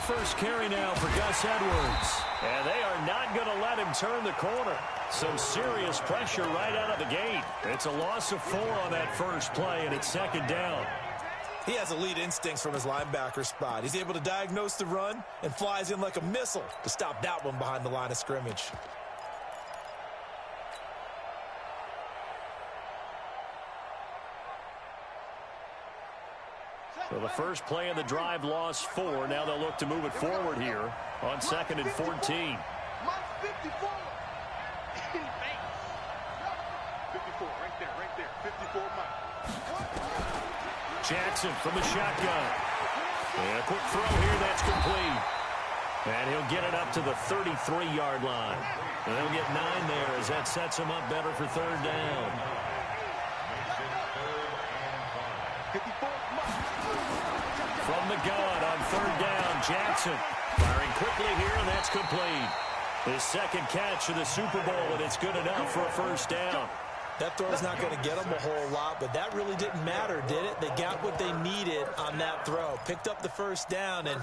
First carry now for Gus Edwards. And they are not going to let him turn the corner. Some serious pressure right out of the gate. It's a loss of 4 on that first play, and it's second down. He has elite instincts from his linebacker spot. He's able to diagnose the run and flies in like a missile to stop that one behind the line of scrimmage. So the first play of the drive lost 4. Now they'll look to move it forward here on 2nd and 14. 54 right there, 54 Mike. Jackson from the shotgun. And a quick throw here, that's complete. And he'll get it up to the 33-yard line. And they'll get 9 there as that sets him up better for 3rd down. 54 From the gun on 3rd down, Jackson firing quickly here, and that's complete. His second catch of the Super Bowl, and it's good enough for a first down. That throw's not going to get them a whole lot, but that really didn't matter, did it? They got what they needed on that throw. Picked up the first down, and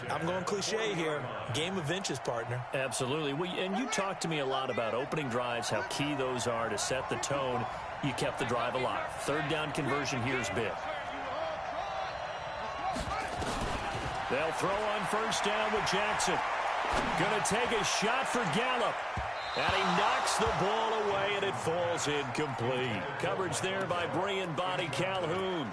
I'm going cliche here. Game of inches, partner. Absolutely. And you talked to me a lot about opening drives, how key those are to set the tone. You kept the drive alive. 3rd down conversion here is big. They'll throw on 1st down with Jackson. Going to take a shot for Gallup. And he knocks the ball away, and it falls incomplete. Coverage there by Brian Body Calhoun.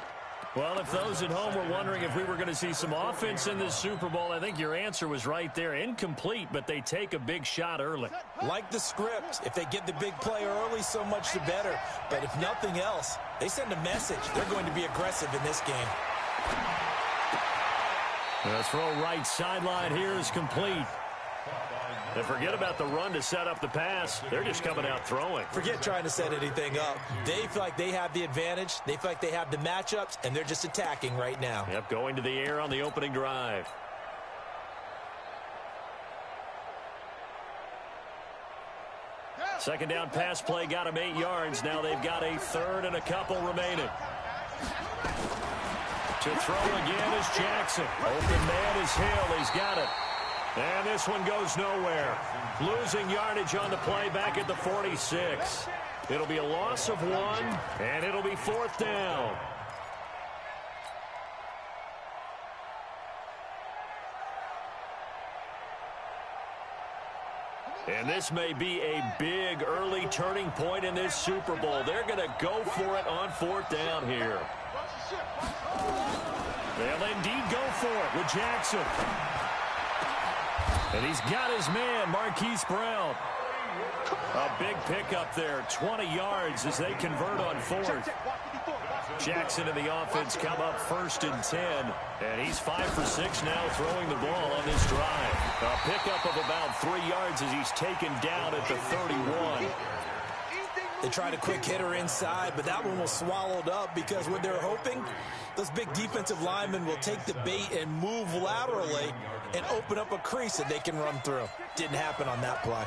Well, if those at home were wondering if we were going to see some offense in this Super Bowl, I think your answer was right there. Incomplete, but they take a big shot early. Like the script, if they get the big play early, so much the better. But if nothing else, they send a message. They're going to be aggressive in this game. The throw right sideline here is complete. And forget about the run to set up the pass. They're just coming out throwing. Forget trying to set anything up. They feel like they have the advantage. They feel like they have the matchups, and they're just attacking right now. Yep, going to the air on the opening drive. Second down pass play got him 8 yards. Now they've got a 3rd and a couple remaining. To throw again is Jackson. Open man is Hill. He's got it. And this one goes nowhere. Losing yardage on the play back at the 46. It'll be a loss of 1, and it'll be 4th down. And this may be a big early turning point in this Super Bowl. They're going to go for it on 4th down here. They'll indeed go for it with Jackson. And he's got his man, Marquise Brown. A big pickup there, 20 yards as they convert on 4th. Jackson and the offense come up 1st and 10. And he's 5 for 6 now throwing the ball on this drive. A pickup of about 3 yards as he's taken down at the 31. They tried a quick hitter inside, but that one was swallowed up because what they're hoping, those big defensive linemen will take the bait and move laterally and open up a crease that they can run through. Didn't happen on that play.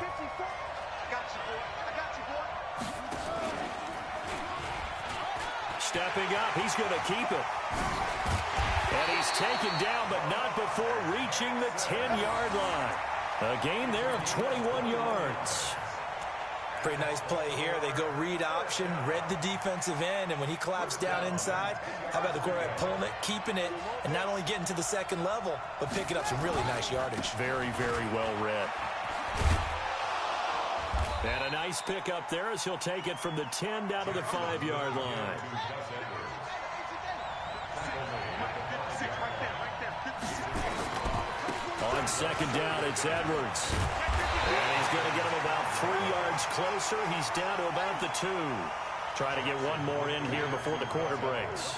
Stepping up, he's going to keep it. And he's taken down, but not before reaching the 10-yard line. A gain there of 21 yards. Pretty nice play here. They go read option, read the defensive end, and when he collapsed down inside, how about the quarterback pulling it, keeping it, and not only getting to the second level, but picking up some really nice yardage. Very, very well read. And a nice pickup there as he'll take it from the 10 down to the 5-yard line. On 2nd down, it's Edwards. And he's going to get him about 3 yards closer. He's down to about the 2. Trying to get one more in here before the quarter breaks.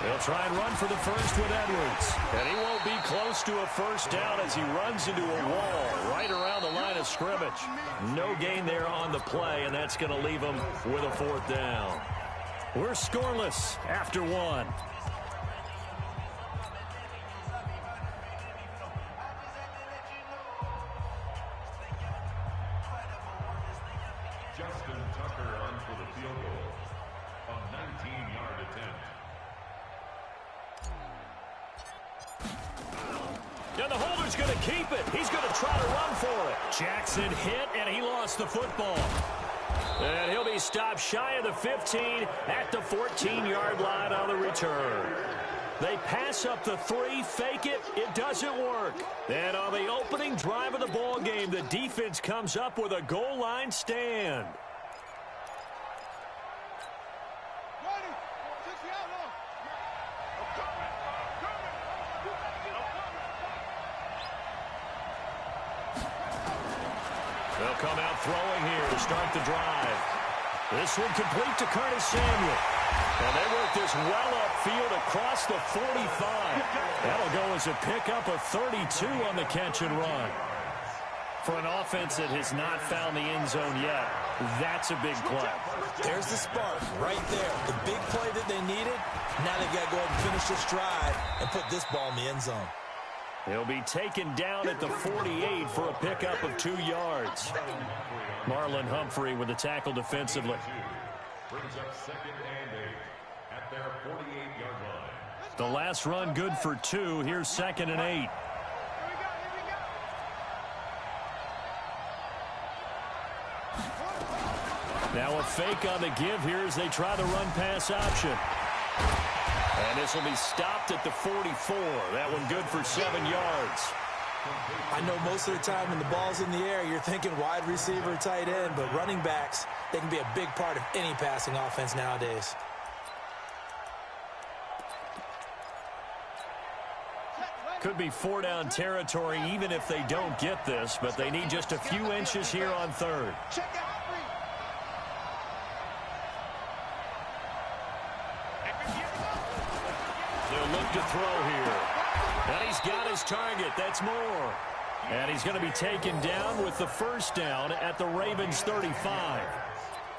They'll try and run for the first with Edwards. And he won't be close to a first down as he runs into a wall right around the line of scrimmage. No gain there on the play, and that's going to leave him with a 4th down. We're scoreless after 1. Justin Tucker on for the field goal. On And the holder's going to keep it. He's going to try to run for it. Jackson hit, and he lost the football. And he'll be stopped shy of the 15 at the 14-yard line on the return. They pass up the 3, fake it, it doesn't work. And on the opening drive of the ball game, the defense comes up with a goal line stand. They'll come out throwing here to start the drive. This one complete to Curtis Samuel. And they work this well upfield across the 45. That'll go as a pickup of 32 on the catch and run. For an offense that has not found the end zone yet, that's a big play. There's the spark right there. The big play that they needed. Now they've got to go ahead and finish this drive and put this ball in the end zone. He'll be taken down at the 48 for a pickup of 2 yards. Marlon Humphrey with the tackle defensively. Brings up 2nd and 8 at their 48-yard line. The last run good for 2. Here's 2nd and 8. Now a fake on the give here as they try the run-pass option. And this will be stopped at the 44. That one good for 7 yards. I know most of the time when the ball's in the air, you're thinking wide receiver, tight end, but running backs, they can be a big part of any passing offense nowadays. Could be 4-down territory even if they don't get this, but they need just a few inches here on 3rd. They'll look to throw here. And he's got his target. That's Moore. And he's going to be taken down with the 1st down at the Ravens 35.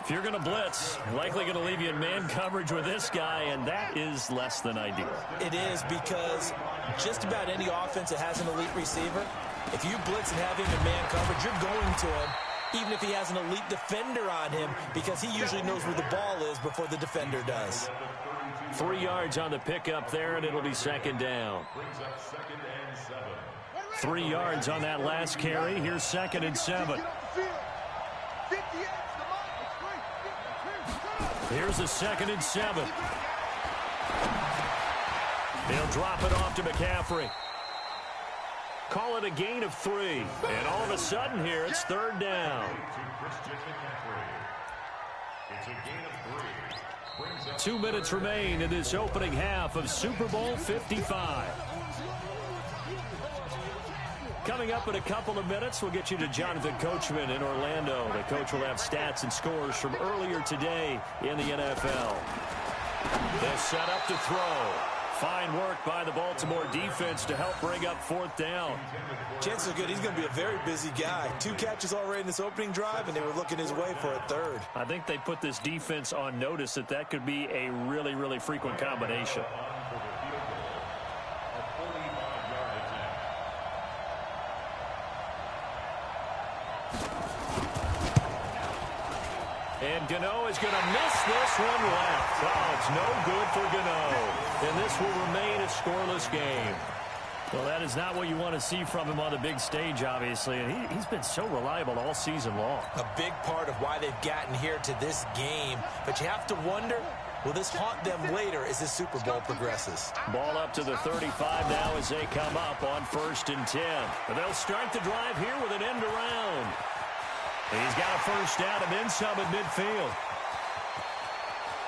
If you're going to blitz, likely going to leave you in man coverage with this guy, and that is less than ideal. It is, because just about any offense that has an elite receiver, if you blitz and have him in man coverage, you're going to him, even if he has an elite defender on him, because he usually knows where the ball is before the defender does. 3 yards on the pickup there, and it'll be 2nd down. 3 yards on that last carry. Here's 2nd and 7. Here's a 2nd and 7. They'll drop it off to McCaffrey. Call it a gain of 3. And all of a sudden here, it's 3rd down. 2 minutes remain in this opening half of Super Bowl 55. Coming up in a couple of minutes, we'll get you to Jonathan Coachman in Orlando. The coach will have stats and scores from earlier today in the NFL. They'll set up to throw. Fine work by the Baltimore defense to help bring up 4th down. Chances are good he's going to be a very busy guy. 2 catches already in this opening drive, and they were looking his way for a 3rd. I think they put this defense on notice that could be a really, really frequent combination. And Gano is going to miss this one left. Oh, it's no good for Gano. And this will remain a scoreless game. Well, that is not what you want to see from him on the big stage, obviously. And he's been so reliable all season long. A big part of why they've gotten here to this game. But you have to wonder, will this haunt them later as this Super Bowl progresses? Ball up to the 35 now as they come up on 1st and 10. But they'll start the drive here with an end around. He's got a 1st down and then some at midfield.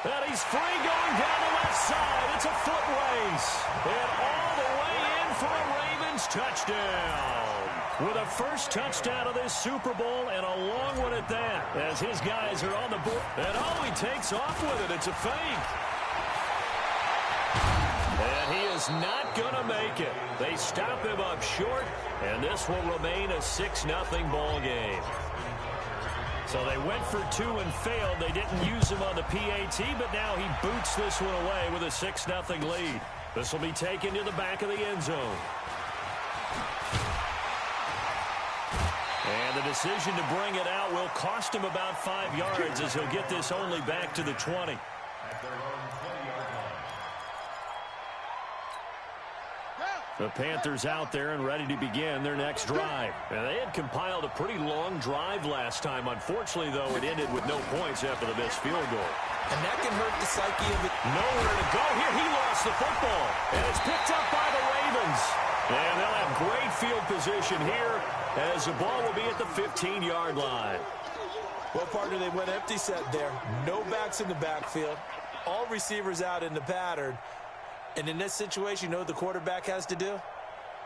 And he's free going down the left side. It's a foot race. And all the way in for a Ravens touchdown. With a 1st touchdown of this Super Bowl and a long one at that. As his guys are on the board. And he takes off with it. It's a fake. And he is not going to make it. They stop him up short. And this will remain a 6-0 ball game. So they went for 2 and failed. They didn't use him on the PAT, but now he boots this one away with a 6-0 lead. This will be taken to the back of the end zone. And the decision to bring it out will cost him about 5 yards as he'll get this only back to the 20. The Panthers out there and ready to begin their next drive. And they had compiled a pretty long drive last time. Unfortunately, though, it ended with no points after the missed field goal. And that can hurt the psyche of it. Nowhere to go here. He lost the football. And it's picked up by the Ravens. And they'll have great field position here as the ball will be at the 15-yard line. Well, partner, they went empty set there. No backs in the backfield. All receivers out in the pattern. And in this situation, you know what the quarterback has to do?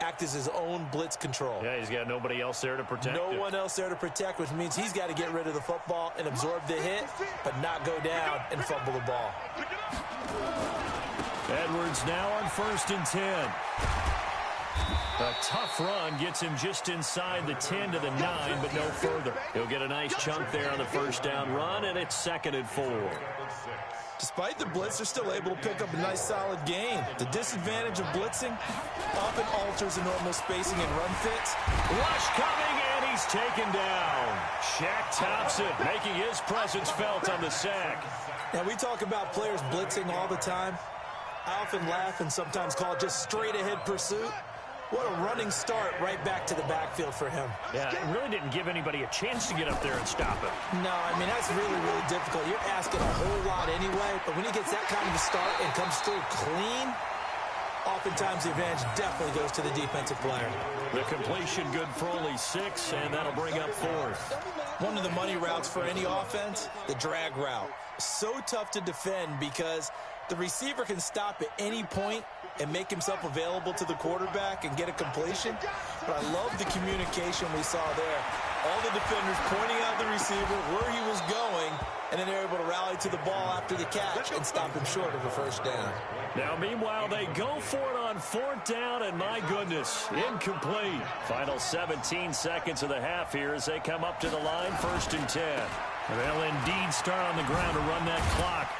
Act as his own blitz control. Yeah, he's got nobody else there to protect him. No one else there to protect, which means he's got to get rid of the football and absorb the hit, but not go down and fumble the ball. Edwards now on 1st and 10. A tough run gets him just inside the 10 to the 9, but no further. He'll get a nice chunk there on the first down run, and it's 2nd and 4. Despite the blitz, they're still able to pick up a nice solid gain. The disadvantage of blitzing often alters the normal spacing and run fits. Rush coming, and he's taken down. Shaq tops it, making his presence felt on the sack. Now, we talk about players blitzing all the time. I often laugh and sometimes call it just straight-ahead pursuit. What a running start right back to the backfield for him. Yeah, it really didn't give anybody a chance to get up there and stop it. No, I mean, that's really, really difficult. You're asking a whole lot anyway, but when he gets that kind of a start and comes through clean, oftentimes the advantage definitely goes to the defensive player. The completion good for only 6, and that'll bring up 4th. One of the money routes for any offense, the drag route. So tough to defend because the receiver can stop at any point and make himself available to the quarterback and get a completion. But I love the communication we saw there. All the defenders pointing out the receiver, where he was going, and then they're able to rally to the ball after the catch and stop him short of a first down. Now, meanwhile, they go for it on 4th down, and my goodness, incomplete. Final 17 seconds of the half here as they come up to the line, 1st and 10. They'll indeed start on the ground to run that clock.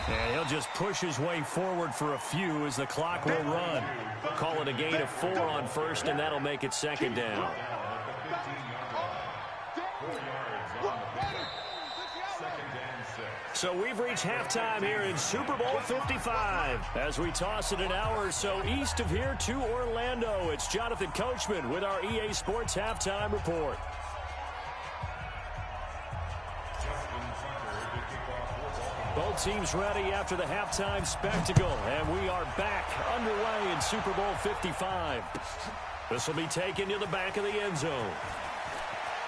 And he'll just push his way forward for a few as the clock will run. Call it a gain of 4 on 1st, and that'll make it 2nd down. So we've reached halftime here in Super Bowl 55. As we toss it an hour or so east of here to Orlando, it's Jonathan Coachman with our EA Sports Halftime Report. Both teams ready after the halftime spectacle, and we are back underway in Super Bowl 55. This will be taken to the back of the end zone.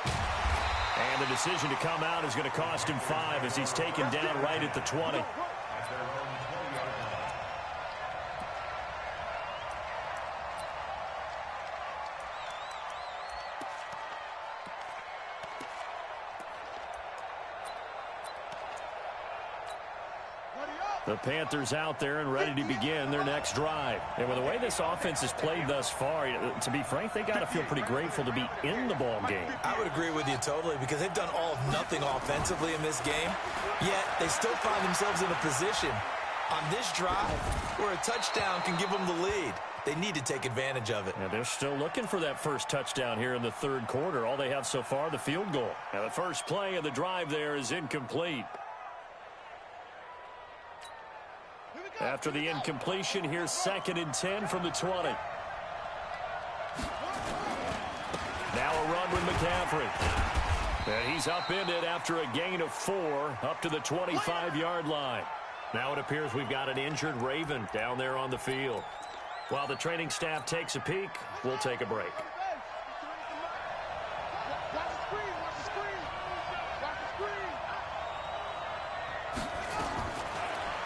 And the decision to come out is going to cost him 5 as he's taken down right at the 20. The Panthers out there and ready to begin their next drive. And with the way this offense has played thus far, to be frank, they got to feel pretty grateful to be in the ball game. I would agree with you totally because they've done all of nothing offensively in this game, yet they still find themselves in a position on this drive where a touchdown can give them the lead. They need to take advantage of it. And they're still looking for that first touchdown here in the 3rd quarter. All they have so far, the field goal. Now the first play of the drive there is incomplete. After the incompletion, here's 2nd and 10 from the 20. Now a run with McCaffrey. And he's upended after a gain of 4 up to the 25-yard line. Now it appears we've got an injured Raven down there on the field. While the training staff takes a peek, we'll take a break.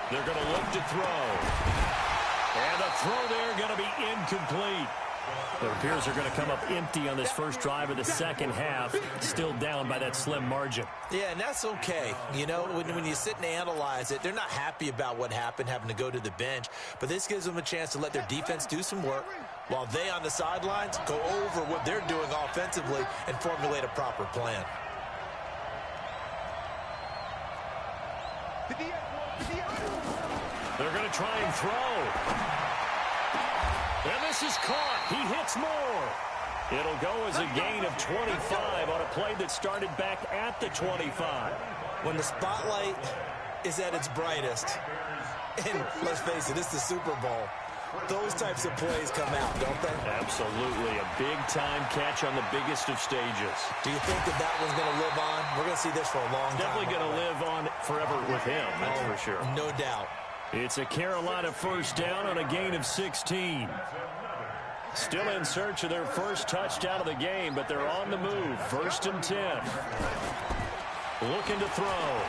They're going to look to throw. And the throw there going to be incomplete. It appears they're going to come up empty on this first drive of the second half, still down by that slim margin. Yeah, and that's okay. You know, when you sit and analyze it, they're not happy about what happened, having to go to the bench. But this gives them a chance to let their defense do some work while they on the sidelines go over what they're doing offensively and formulate a proper plan. They're going to try and throw. And this is caught. He hits more. It'll go as a gain of 25 on a play that started back at the 25. When the spotlight is at its brightest, and let's face it, it's the Super Bowl, Those types of plays come out, don't they? Absolutely. A big-time catch on the biggest of stages. Do you think that one's going to live on? We're going to see this for a long time. Definitely going to live on forever with him, that's for sure. No doubt. It's a Carolina first down on a gain of 16. Still in search of their first touchdown of the game, but they're on the move. 1st and 10. Looking to throw.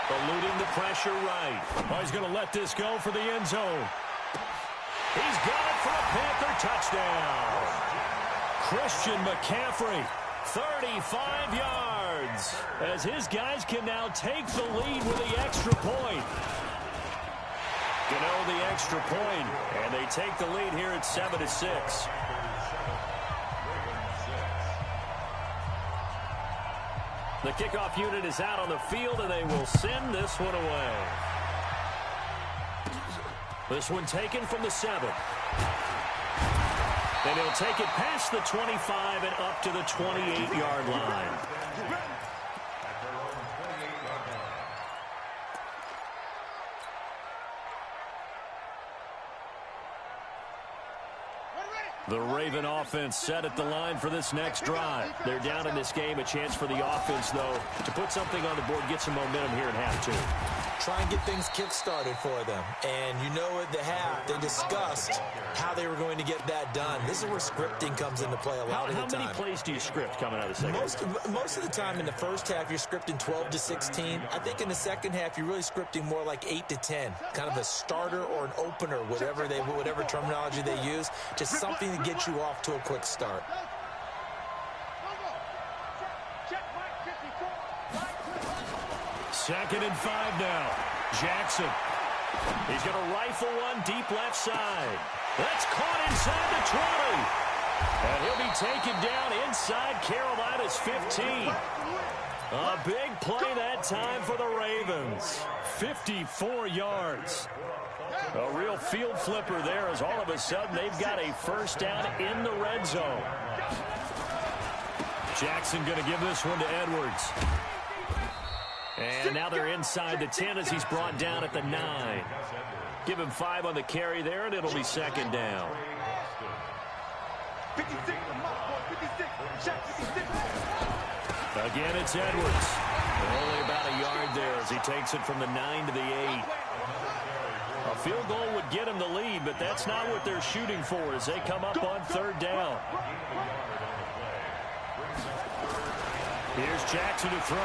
Eluding the pressure right. Oh, he's going to let this go for the end zone. He's got it for a Panther touchdown. Christian McCaffrey, 35 yards, as his guys can now take the lead with the extra point. Gano the extra point, and they take the lead here at 7-6. The kickoff unit is out on the field, and they will send this one away. This one taken from the 7. And he'll take it past the 25 and up to the 28-yard line. The Raven offense set at the line for this next drive. They're down in this game. A chance for the offense, though, to put something on the board, get some momentum here in half 2. Try and get things kick-started for them. And you know at the half, they discussed how they were going to get that done. This is where scripting comes into play a lot of the time. How many plays do you script coming out of the second half? Most of the time in the first half, you're scripting 12 to 16. I think in the second half, you're really scripting more like 8 to 10. Kind of a starter or an opener, whatever terminology they use. Just something to get you off to a quick start. Second and 5 now. Jackson. He's going to rifle one deep left side. That's caught inside the 20. And he'll be taken down inside Carolina's 15. A big play that time for the Ravens. 54 yards. A real field flipper there, as all of a sudden they've got a first down in the red zone. Jackson going to give this one to Edwards. And now they're inside the 10 as he's brought down at the 9. Give him 5 on the carry there, and it'll be second down. 56, Again, it's Edwards. Only about a yard there as he takes it from the 9 to the 8. A field goal would get him the lead, but that's not what they're shooting for as they come up on third down. Here's Jackson to throw.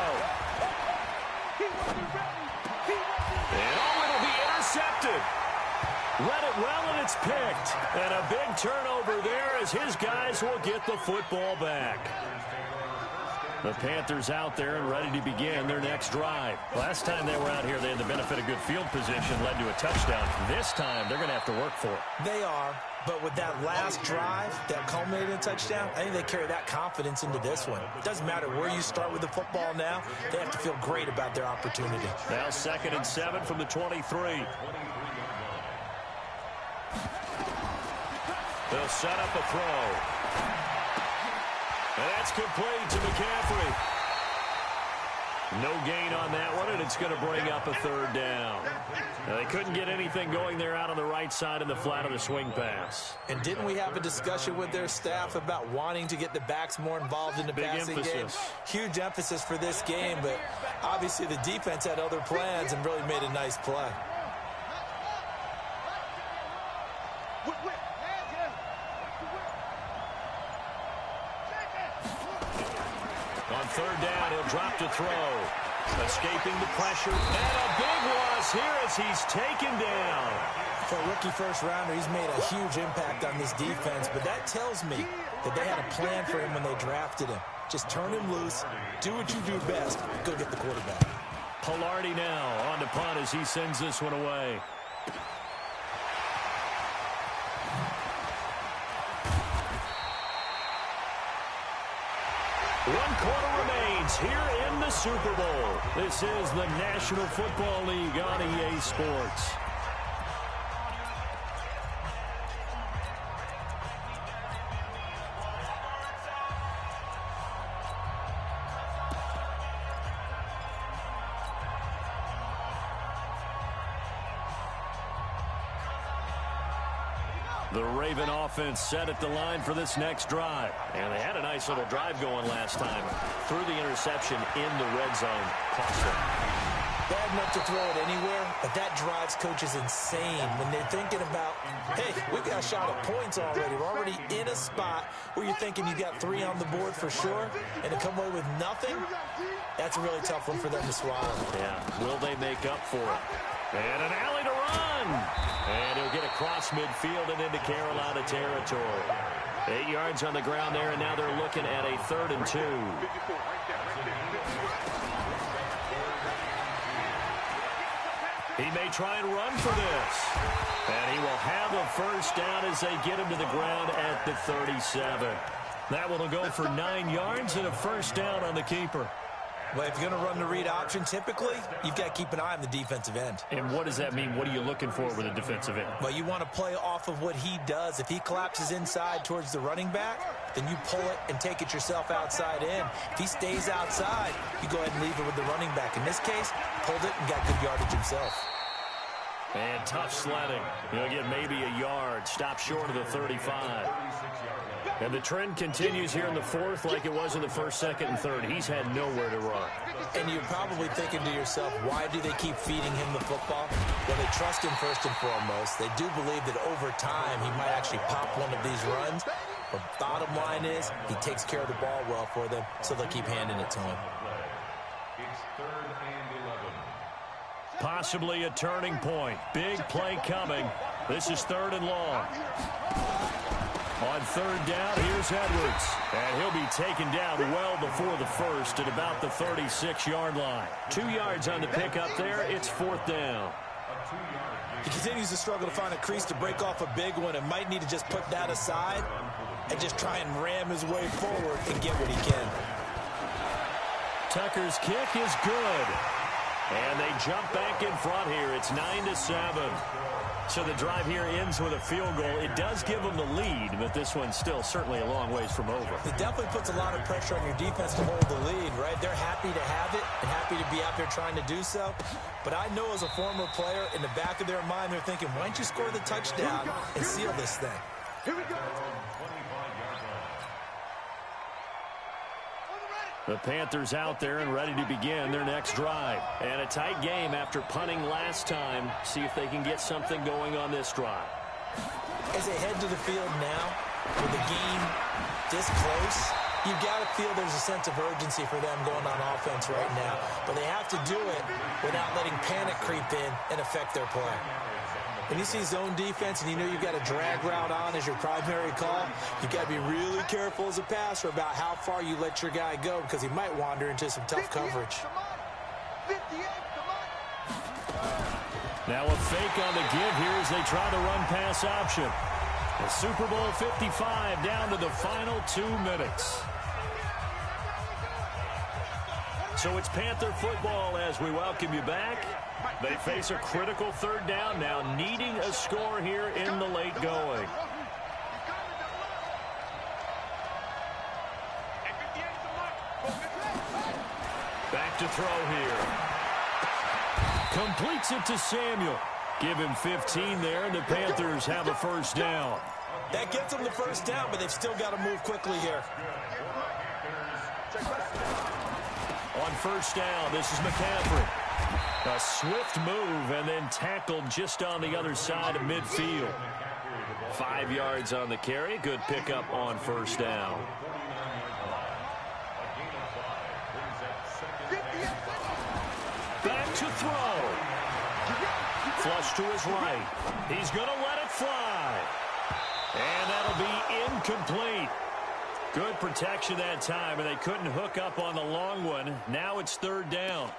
And it'll be intercepted. Read it well, and it's picked. And a big turnover there as his guys will get the football back. The Panthers out there and ready to begin their next drive. Last time they were out here, they had the benefit of good field position, led to a touchdown. This time, they're going to have to work for it. They are, but with that last drive that culminated in a touchdown, I think they carry that confidence into this one. It doesn't matter where you start with the football now. They have to feel great about their opportunity. Now 2nd and 7 from the 23. They'll set up a throw. And that's complete to McCaffrey. No gain on that one, and it's going to bring up a third down. Now, they couldn't get anything going there out on the right side in the flat of the swing pass. And didn't we have a discussion with their staff about wanting to get the backs more involved in the passing game? Huge emphasis for this game, but obviously the defense had other plans and really made a nice play. On third down, he'll drop to throw. Escaping the pressure. And a big loss here as he's taken down. For a rookie first-rounder, he's made a huge impact on this defense, but that tells me that they had a plan for him when they drafted him. Just turn him loose, do what you do best, go get the quarterback. Pilardi now on the punt as he sends this one away. One quarter remains here in the Super Bowl. This is the National Football League on EA Sports. The Raven offense set at the line for this next drive. And they had a nice little drive going last time. Threw the interception in the red zone. Cost them. Bad enough to throw it anywhere, but that drives coaches insane when they're thinking about, hey, we got a shot at points already. We're already in a spot where you're thinking you got 3 on the board for sure, and to come away with nothing, that's a really tough one for them to swallow. Yeah, will they make up for it? And an alley to run. And he'll get across midfield and into Carolina territory. 8 yards on the ground there, and now they're looking at a 3rd and 2. He may try and run for this. And he will have a first down as they get him to the ground at the 37. That one will go for 9 yards and a first down on the keeper. Well, if you're going to run the read option, typically, you've got to keep an eye on the defensive end. And what does that mean? What are you looking for with a defensive end? Well, you want to play off of what he does. If he collapses inside towards the running back, then you pull it and take it yourself outside in. If he stays outside, you go ahead and leave it with the running back. In this case, pulled it and got good yardage himself. And tough sledding. He'll get maybe a yard. Stop short of the 35. And the trend continues here in the 4th like it was in the 1st, 2nd, and 3rd. He's had nowhere to run. And you're probably thinking to yourself, why do they keep feeding him the football? Well, they trust him first and foremost. They do believe that over time he might actually pop one of these runs. But bottom line is he takes care of the ball well for them, so they'll keep handing it to him. It's 3rd and 11. Possibly a turning point. Big play coming. This is 3rd and long. On 3rd down, here's Edwards. And he'll be taken down well before the 1st at about the 36-yard line. 2 yards on the pickup there. It's 4th down. He continues to struggle to find a crease to break off a big one and might need to just put that aside and just try and ram his way forward and get what he can. Tucker's kick is good. And they jump back in front here. It's 9-7. So the drive here ends with a field goal. It does give them the lead, but this one's still certainly a long ways from over. It definitely puts a lot of pressure on your defense to hold the lead, right? They're happy to have it and happy to be out there trying to do so. But I know as a former player, in the back of their mind, they're thinking, why don't you score the touchdown and seal this thing? Here we go. The Panthers out there and ready to begin their next drive. And a tight game after punting last time. See if they can get something going on this drive. As they head to the field now, with the game this close, you've got to feel there's a sense of urgency for them going on offense right now. But they have to do it without letting panic creep in and affect their play. When you see zone defense and you know you've got a drag route on as your primary call, you've got to be really careful as a passer about how far you let your guy go because he might wander into some tough coverage. Now a fake on the give here as they try the run-pass option. The Super Bowl 55 down to the final 2 minutes. So it's Panther football as we welcome you back. They face a critical 3rd down now, needing a score here in the late going. Back to throw here. Completes it to Samuel. Give him 15 there, and the Panthers have a first down. That gets them the first down, but they've still got to move quickly here. On first down, this is McCaffrey. A swift move and then tackled just on the other side of midfield. 5 yards on the carry. Good pickup on first down. Back to throw. Flush to his right. He's going to let it fly. And that'll be incomplete. Good protection that time, and they couldn't hook up on the long one. Now it's 3rd down.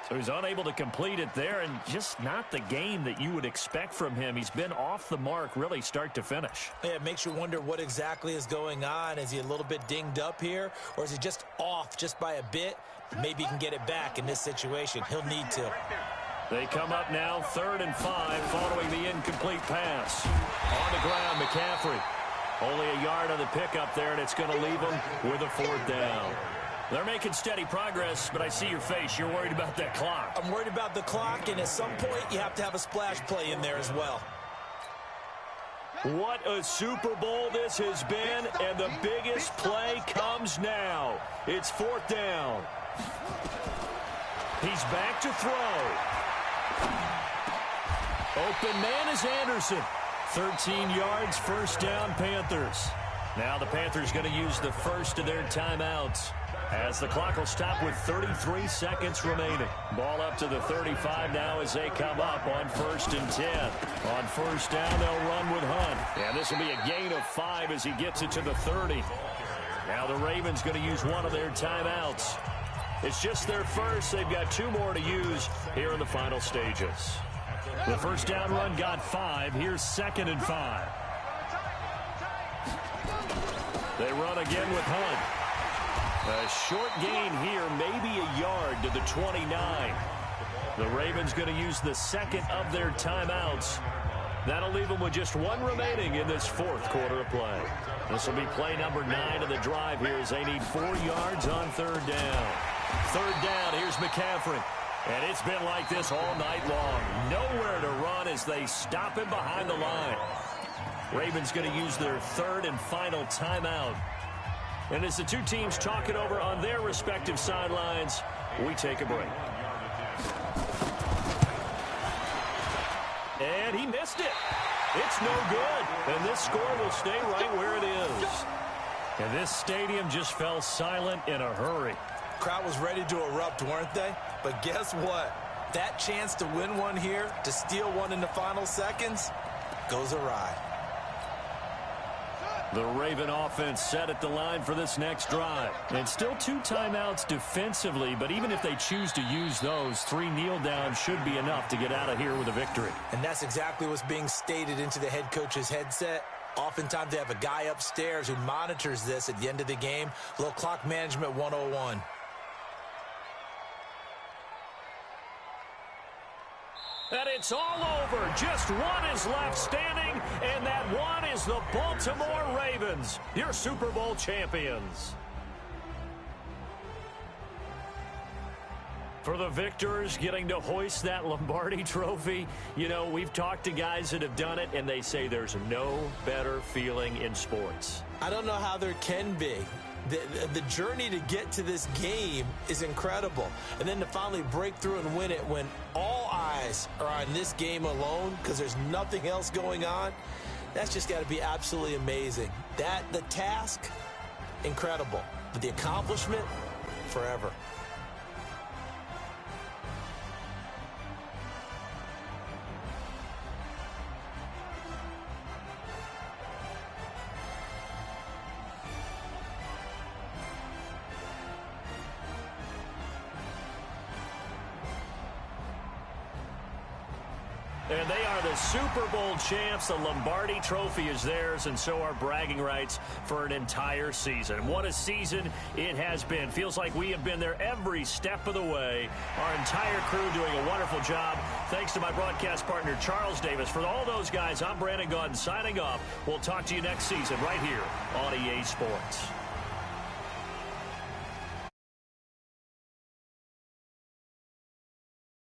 So he's unable to complete it there, and just not the game that you would expect from him. He's been off the mark really start to finish. Yeah, it makes you wonder what exactly is going on. Is he a little bit dinged up here, or is he just off just by a bit? Maybe he can get it back in this situation. He'll need to. They come up now 3rd and 5 following the incomplete pass. On the ground, McCaffrey. Only a yard on the pickup there, and it's going to leave them with a 4th down. They're making steady progress, but I see your face. You're worried about that clock. I'm worried about the clock, and at some point you have to have a splash play in there as well. What a Super Bowl this has been, and the biggest play comes now. It's 4th down. He's back to throw. Open man is Anderson. 13 yards, 1st down, Panthers. Now the Panthers going to use the first of their timeouts, as the clock will stop with 33 seconds remaining. Ball up to the 35 now as they come up on 1st and 10. On 1st down, they'll run with Hunt. And this will be a gain of 5 as he gets it to the 30. Now the Ravens going to use one of their timeouts. It's just their first. They've got 2 more to use here in the final stages. The 1st down run got 5. Here's 2nd and 5. They run again with Hunt. A short gain here, maybe a yard to the 29. The Ravens going to use the 2nd of their timeouts. That'll leave them with just 1 remaining in this 4th quarter of play. This will be play number 9 of the drive here as they need 4 yards on 3rd down. 3rd down, here's McCaffrey. And it's been like this all night long. Nowhere to run as they stop him behind the line. Ravens going to use their 3rd and final timeout. And as the 2 teams talk it over on their respective sidelines, we take a break. And he missed it. It's no good. And this score will stay right where it is. And this stadium just fell silent in a hurry. Crowd was ready to erupt, weren't they? But guess what? That chance to win one here, to steal one in the final seconds, goes awry. The Raven offense set at the line for this next drive. And still 2 timeouts defensively, but even if they choose to use those, 3 kneel downs should be enough to get out of here with a victory. And that's exactly what's being stated into the head coach's headset. Oftentimes they have a guy upstairs who monitors this at the end of the game. Little clock management 101. And it's all over. Just 1 is left standing, and that 1 is the Baltimore Ravens, your Super Bowl champions. For the victors getting to hoist that Lombardi trophy, you know, we've talked to guys that have done it, and they say there's no better feeling in sports. I don't know how there can be. The journey to get to this game is incredible. And then to finally break through and win it when all eyes are on this game alone because there's nothing else going on, that's just got to be absolutely amazing. The task, incredible. But the accomplishment, forever. And they are the Super Bowl champs. The Lombardi trophy is theirs, and so are bragging rights for an entire season. What a season it has been. Feels like we have been there every step of the way. Our entire crew doing a wonderful job. Thanks to my broadcast partner, Charles Davis. For all those guys, I'm Brandon Gaudin signing off. We'll talk to you next season right here on EA Sports.